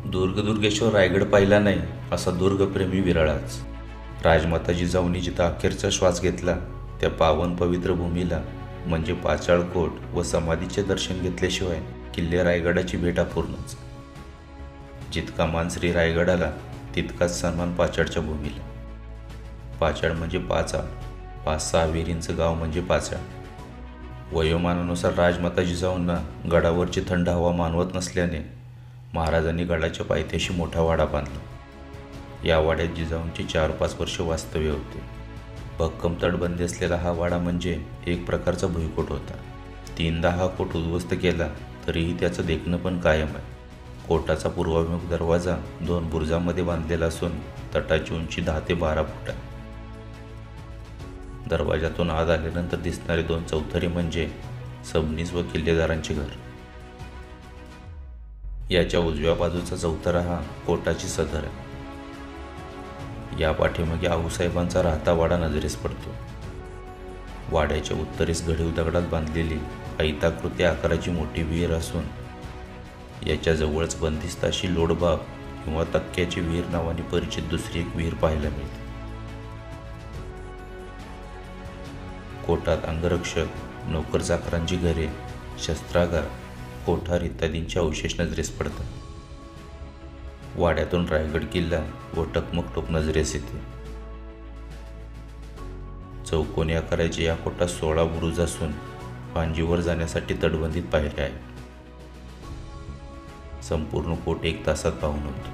दुर्गेश्वर रायगड पाहिला नाही असा दुर्गप्रेमी विरळाच. राजमाता जिजाऊंनी जिथं अखेरचा श्वास घेतला त्या पावन पवित्र भूमीला म्हणजे पाचाळकोट व समाधीचे दर्शन घेतल्याशिवाय किल्ले रायगडाची भेट अपूर्णच. जितका मान श्री रायगडाला तितकाच सन्मान पाचाळच्या भूमीला. पाचाळ म्हणजे पाचाळ, 5-6 विहिरींचं गाव म्हणजे पाचाळ. वयोमानानुसार राजमाता जिजाऊंना गडावरची थंड हवा मानवत नसल्याने महाराजांनी गडाच्या पायथ्याशी मोठा वाडा बांधला. या वाड्यात जिजाऊंची 4-5 वर्ष वास्तव्य होते. भक्कम तटबंदी असलेला हा वाडा म्हणजे एक प्रकारचा भुईकोट होता. 3दा हा कोट उद्ध्वस्त केला तरीही त्याचं देखणं पण कायम आहे. कोटाचा पूर्वाभिमुख दरवाजा 2 बुरुजांमध्ये बांधलेला असून तटाची उंची 10 ते 12 फूट आहे. दरवाजातून आत आल्यानंतर दिसणारे 2 चौथरी म्हणजे सबनीस व किल्लेदारांचे घर. याच्या उजव्या बाजूचा चौथरा हा कोटाची सदर आहे. या पाठीमागे आऊसाहेबांचा राहता वाडा नजरेस पडतो. वाड्याच्या उत्तरेस घडीव दगडात बांधलेली ऐताकृती आकाराची मोठी विहीर असून याच्या जवळच बंदिस्त अशी लोडबाग किंवा तक्क्याची विहीर नावाने परिचित दुसरी एक विहीर पाहायला मिळते. कोटात अंगरक्षक, नोकरचाकरांची घरे, शस्त्रागार, कोठार इत्यादींचे अवशेष नजरेस पडतात. वाड्यातून रायगड किल्ला व टकमक टोक नजरेस येते. चौकोनी आकाराचे या कोटात 16 बुरुज असून पांजीवर जाण्यासाठी तटबंदीत पायऱ्या आहेत. संपूर्ण कोट 1 तासात पाहून होतो.